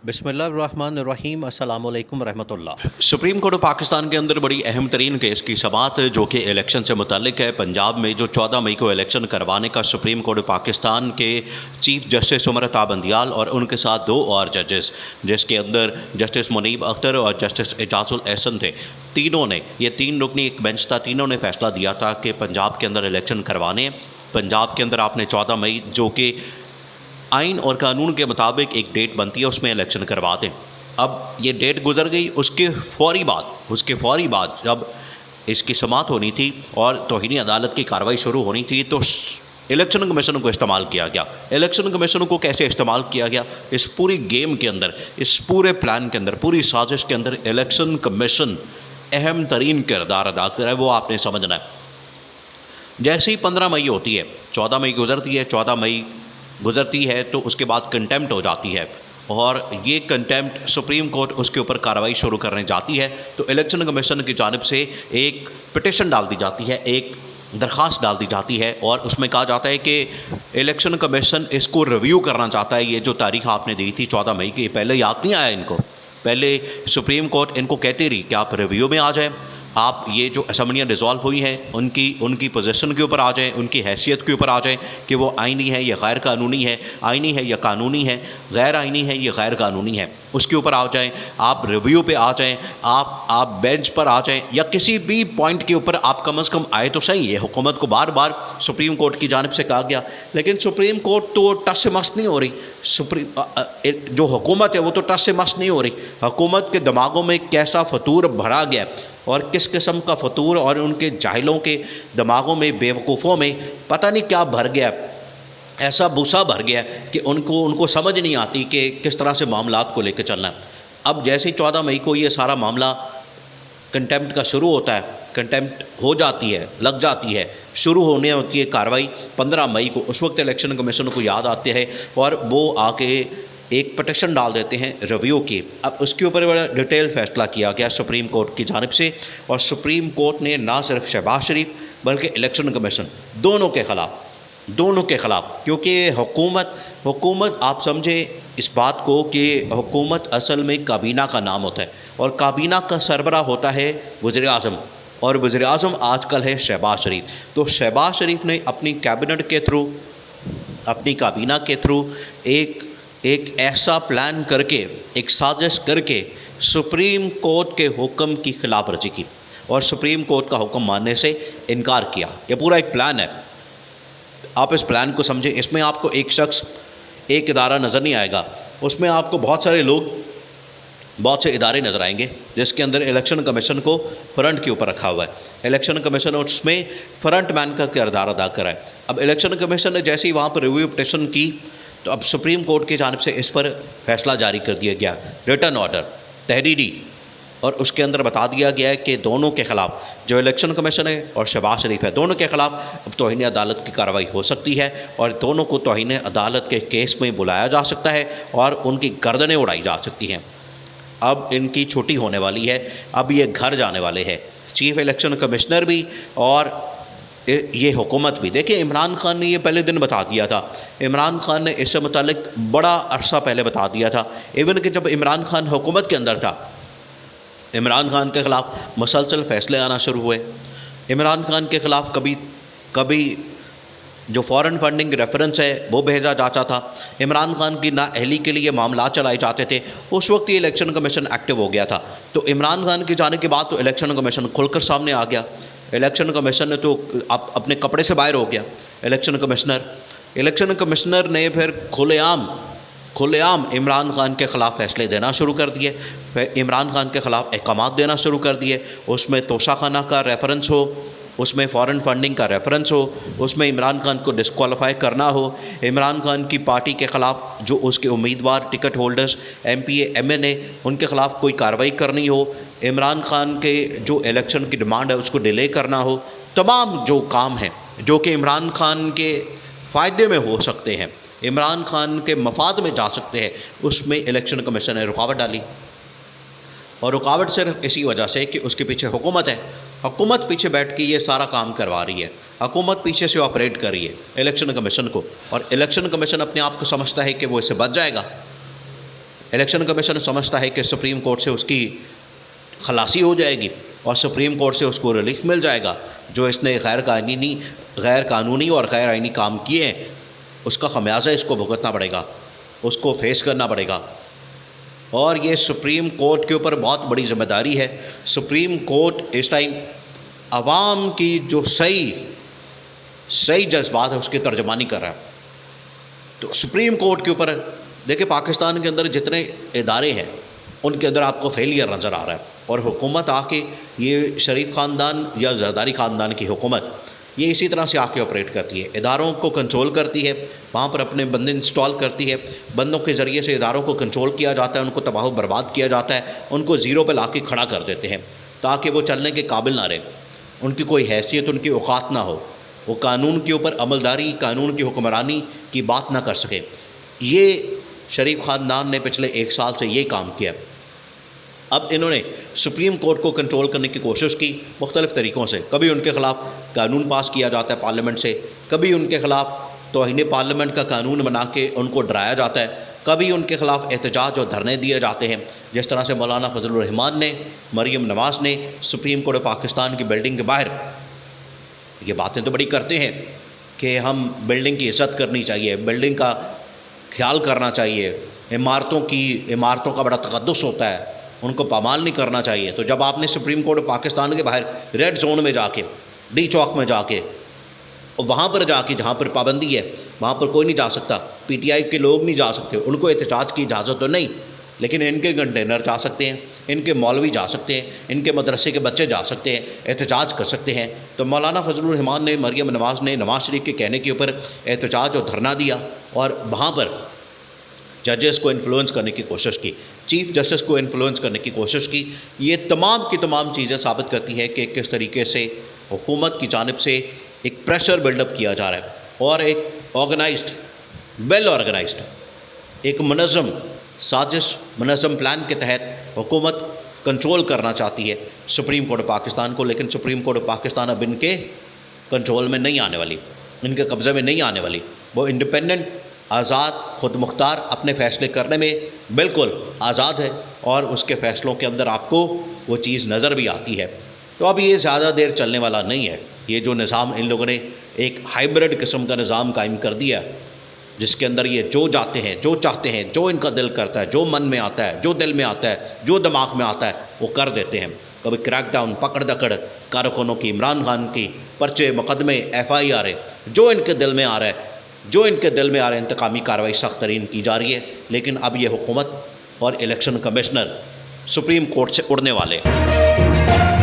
بسم اللہ الرحمن الرحیم، السلام علیکم ورحمۃ اللہ۔ سپریم کورٹ آف پاکستان کے اندر بڑی اہم ترین کیس کی سماعت ہے جو کہ الیکشن سے متعلق ہے۔ پنجاب میں جو 14 مئی کو الیکشن کروانے کا سپریم کورٹ آف پاکستان کے چیف جسٹس عمر عطا بندیال اور ان کے ساتھ 2 اور ججز، جس کے اندر جسٹس منیب اختر اور جسٹس اعجاز الاحسن تھے، تینوں نے، یہ 3 رکنی ایک بینچ تھا، تینوں نے فیصلہ دیا تھا کہ پنجاب کے اندر الیکشن کروانے۔ پنجاب کے اندر آپ نے 14 مئی جو کہ آئین اور قانون کے مطابق ایک ڈیٹ بنتی ہے، اس میں الیکشن کروا دیں۔ اب یہ ڈیٹ گزر گئی، اس کے فوری بعد جب اس کی سماعت ہونی تھی اور توہین عدالت کی کارروائی شروع ہونی تھی تو الیکشن کمیشن کو استعمال کیا گیا۔ الیکشن کمیشن کو کیسے استعمال کیا گیا؟ اس پوری گیم کے اندر، اس پورے پلان کے اندر، پوری سازش کے اندر الیکشن کمیشن اہم ترین کردار ادا کر رہا ہے، وہ آپ نے سمجھنا ہے۔ جیسے ہی 15 مئی ہوتی ہے، 14 مئی گزرتی ہے، 14 مئی گزرتی ہے تو اس کے بعد کنٹیمپٹ ہو جاتی ہے، اور یہ کنٹیمپٹ سپریم کورٹ اس کے اوپر کارروائی شروع کرنے جاتی ہے تو الیکشن کمیشن کی جانب سے ایک پٹیشن ڈال دی جاتی ہے، ایک درخواست ڈال دی جاتی ہے، اور اس میں کہا جاتا ہے کہ الیکشن کمیشن اس کو ریویو کرنا چاہتا ہے۔ یہ جو تاریخ آپ نے دی تھی 14 مئی کی، پہلے یاد نہیں آیا ان کو، پہلے سپریم کورٹ ان کو کہتی رہی کہ آپ ریویو میں آ جائیں، آپ یہ جو اسمبلیاں ڈیزالو ہوئی ہیں ان کی پوزیشن کے اوپر آ جائیں، ان کی حیثیت کے اوپر آ جائیں کہ وہ آئینی ہے یا غیر قانونی ہے، آئینی ہے یا قانونی ہے، غیر آئینی ہے یا غیر قانونی ہے، اس کے اوپر آ جائیں، آپ ریویو پہ آ جائیں، آپ بینچ پر آ جائیں، یا کسی بھی پوائنٹ کے اوپر آپ کم از کم آئے تو صحیح۔ یہ حکومت کو بار بار سپریم کورٹ کی جانب سے کہا گیا، لیکن سپریم کورٹ تو ٹس سے مس نہیں ہو رہی، جو حکومت ہے وہ تو ٹس سے مس نہیں ہو رہی۔ حکومت کے دماغوں میں کیسا فطور بھرا گیا، اور کس قسم کا فطور، اور ان کے جاہلوں کے دماغوں میں، بیوقوفوں میں پتہ نہیں کیا بھر گیا، ایسا بوسا بھر گیا کہ ان کو سمجھ نہیں آتی کہ کس طرح سے معاملات کو لے کے چلنا ہے۔ اب جیسے 14 مئی کو یہ سارا معاملہ کنٹیمپٹ کا شروع ہوتا ہے، کنٹیمپٹ ہو جاتی ہے، لگ جاتی ہے، شروع ہونے ہوتی ہے کارروائی 15 مئی کو، اس وقت الیکشن کمیشن کو یاد آتے ہیں اور وہ آ کے ایک پٹیشن ڈال دیتے ہیں ریویو کی۔ اب اس کے اوپر بڑا ڈیٹیل فیصلہ کیا گیا سپریم کورٹ کی جانب سے، اور سپریم کورٹ نے نہ صرف شہباز شریف بلکہ الیکشن کمیشن دونوں کے خلاف، کیونکہ حکومت آپ سمجھیں اس بات کو کہ حکومت اصل میں کابینہ کا نام ہوتا ہے، اور کابینہ کا سربراہ ہوتا ہے وزیر اعظم، اور وزیر اعظم آج کل ہے شہباز شریف۔ تو شہباز شریف نے اپنی کابینٹ کے تھرو، اپنی کابینہ کے تھرو ایک ایسا پلان کر کے، ایک سازش کر کے سپریم کورٹ کے حکم کی خلاف ورزی کی، اور سپریم کورٹ کا حکم ماننے سے انکار کیا۔ یہ پورا ایک پلان ہے، آپ اس پلان کو سمجھیں۔ اس میں آپ کو ایک شخص، ایک ادارہ نظر نہیں آئے گا، اس میں آپ کو بہت سارے لوگ، بہت سے ادارے نظر آئیں گے، جس کے اندر الیکشن کمیشن کو فرنٹ کے اوپر رکھا ہوا ہے۔ الیکشن کمیشن اس میں فرنٹ مین کا کردار ادا کرا ہے۔ اب الیکشن کمیشن نے جیسے ہی وہاں پر ریویو پٹیشن کی تو اب سپریم کورٹ کی جانب سے اس پر فیصلہ جاری کر دیا گیا، ریٹن آرڈر تحریری، اور اس کے اندر بتا دیا گیا ہے کہ دونوں کے خلاف، جو الیکشن کمیشن ہے اور شہباز شریف ہے، دونوں کے خلاف اب توہین عدالت کی کارروائی ہو سکتی ہے، اور دونوں کو توہین عدالت کے کیس میں بلایا جا سکتا ہے اور ان کی گردنیں اڑائی جا سکتی ہیں۔ اب ان کی چھٹی ہونے والی ہے، اب یہ گھر جانے والے ہیں، چیف الیکشن کمشنر بھی اور یہ حکومت بھی۔ دیکھیں، عمران خان نے یہ پہلے دن بتا دیا تھا، عمران خان نے اس سے متعلق بڑا عرصہ پہلے بتا دیا تھا، ایون کہ جب عمران خان حکومت کے اندر تھا، عمران خان کے خلاف مسلسل فیصلے آنا شروع ہوئے۔ عمران خان کے خلاف کبھی جو فارن فنڈنگ ریفرنس ہے وہ بھیجا جاتا تھا، عمران خان کی نااہلی کے لیے معاملات چلائے جاتے تھے، اس وقت یہ الیکشن کمیشن ایکٹیو ہو گیا تھا۔ تو عمران خان کے جانے کے بعد تو الیکشن کمیشن کھل کر سامنے آ گیا، الیکشن کمیشن نے تو اپنے کپڑے سے باہر ہو گیا۔ الیکشن کمشنر نے پھر کھلے عام عمران خان کے خلاف فیصلے دینا شروع کر دیے، عمران خان کے خلاف احکامات دینا شروع کر دیے، اس میں توشہ خانہ کا ریفرنس ہو، اس میں فارن فنڈنگ کا ریفرنس ہو، اس میں عمران خان کو ڈسکوالیفائی کرنا ہو، عمران خان کی پارٹی کے خلاف جو اس کے امیدوار، ٹکٹ ہولڈرز، ایم پی اے، ایم این اے، ان کے خلاف کوئی کارروائی کرنی ہو، عمران خان کے جو الیکشن کی ڈیمانڈ ہے اس کو ڈیلے کرنا ہو، تمام جو کام ہیں جو کہ عمران خان کے فائدے میں ہو سکتے ہیں، عمران خان کے مفاد میں جا سکتے ہیں، اس میں الیکشن کمیشن نے رکاوٹ ڈالی۔ اور رکاوٹ صرف اسی وجہ سے کہ اس کے پیچھے حکومت ہے، حکومت پیچھے بیٹھ کے یہ سارا کام کروا رہی ہے، حکومت پیچھے سے آپریٹ کر رہی ہے الیکشن کمیشن کو، اور الیکشن کمیشن اپنے آپ کو سمجھتا ہے کہ وہ اس سے بچ جائے گا۔ الیکشن کمیشن سمجھتا ہے کہ سپریم کورٹ سے اس کی خلاصی ہو جائے گی اور سپریم کورٹ سے اس کو ریلیف مل جائے گا، جو اس نے غیر قانونی اور غیر آئینی کام کیے ہیں اس کا خمیازہ اس کو بھگتنا پڑے گا، اس کو فیس کرنا پڑے گا۔ اور یہ سپریم کورٹ کے اوپر بہت بڑی ذمہ داری ہے۔ سپریم کورٹ اس ٹائم عوام کی جو صحیح جذبات ہے اس کی ترجمانی کر رہا ہے۔ تو سپریم کورٹ کے اوپر دیکھیں، پاکستان کے اندر جتنے ادارے ہیں ان کے اندر آپ کو فیلئر نظر آ رہا ہے، اور حکومت آ کے یہ شریف خاندان یا زرداری خاندان کی حکومت یہ اسی طرح سے آ کے آپریٹ کرتی ہے، اداروں کو کنٹرول کرتی ہے، وہاں پر اپنے بندے انسٹال کرتی ہے، بندوں کے ذریعے سے اداروں کو کنٹرول کیا جاتا ہے، ان کو تباہ و برباد کیا جاتا ہے، ان کو زیرو پہ لا کے کھڑا کر دیتے ہیں تاکہ وہ چلنے کے قابل نہ رہیں، ان کی کوئی حیثیت، ان کی اوقات نہ ہو، وہ قانون کے اوپر عملداری، قانون کی حکمرانی کی بات نہ کر سکے۔ یہ شریف خاندان نے پچھلے 1 سال سے یہ کام کیا۔ اب انہوں نے سپریم کورٹ کو کنٹرول کرنے کی کوشش کی مختلف طریقوں سے، کبھی ان کے خلاف قانون پاس کیا جاتا ہے پارلیمنٹ سے، کبھی ان کے خلاف توہین پارلیمنٹ کا قانون بنا کے ان کو ڈرایا جاتا ہے، کبھی ان کے خلاف احتجاج اور دھرنے دیے جاتے ہیں، جس طرح سے مولانا فضل الرحمان نے، مریم نواز نے سپریم کورٹ پاکستان کی بلڈنگ کے باہر یہ باتیں تو بڑی کرتے ہیں کہ ہم بلڈنگ کی عزت کرنی چاہیے، بلڈنگ کا خیال کرنا چاہیے، عمارتوں کا بڑا تقدس ہوتا ہے، ان کو پامال نہیں کرنا چاہیے۔ تو جب آپ نے سپریم کورٹ پاکستان کے باہر ریڈ زون میں جا کے، ڈی چوک میں جا کے، وہاں پر جا کے جہاں پر پابندی ہے وہاں پر کوئی نہیں جا سکتا، پی ٹی آئی کے لوگ نہیں جا سکتے، ان کو احتجاج کی اجازت تو نہیں، لیکن ان کے کنٹینر جا سکتے ہیں، ان کے مولوی جا سکتے ہیں، ان کے مدرسے کے بچے جا سکتے ہیں، احتجاج کر سکتے ہیں۔ تو مولانا فضل الرحمان نے، مریم نواز نے نواز شریف کے کہنے کے اوپر احتجاج اور دھرنا دیا، اور وہاں پر ججز کو انفلوئنس کرنے کی کوشش کی، چیف جسٹس کو انفلوئنس کرنے کی کوشش کی۔ یہ تمام کی تمام چیزیں ثابت کرتی ہیں کہ کس طریقے سے حکومت کی جانب سے ایک پریشر بلڈ اپ کیا جا رہا ہے، اور ایک آرگنائزڈ، ویل آرگنائزڈ، ایک منظم سازش، منظم پلان کے تحت حکومت کنٹرول کرنا چاہتی ہے سپریم کورٹ پاکستان کو، لیکن سپریم کورٹ پاکستان اب ان کے کنٹرول میں نہیں آنے والی، ان کے قبضے میں نہیں آنے والی۔ وہ انڈیپینڈنٹ، آزاد، خود مختار اپنے فیصلے کرنے میں بالکل آزاد ہے، اور اس کے فیصلوں کے اندر آپ کو وہ چیز نظر بھی آتی ہے۔ تو اب یہ زیادہ دیر چلنے والا نہیں ہے۔ یہ جو نظام ان لوگوں نے ایک ہائبرڈ قسم کا نظام قائم کر دیا، جس کے اندر یہ جو جاتے ہیں، جو چاہتے ہیں، جو ان کا دل کرتا ہے، جو من میں آتا ہے، جو دل میں آتا ہے، جو دماغ میں آتا ہے، وہ کر دیتے ہیں۔ کبھی کریک ڈاؤن، پکڑ دکڑ کارکنوں کی، عمران خان کی پرچے، مقدمے، FIR، جو ان کے دل میں آ رہا ہے، انتقامی کارروائی سخت ترین کی جا رہی ہے۔ لیکن اب یہ حکومت اور الیکشن کمشنر سپریم کورٹ سے اڑنے والے ہیں۔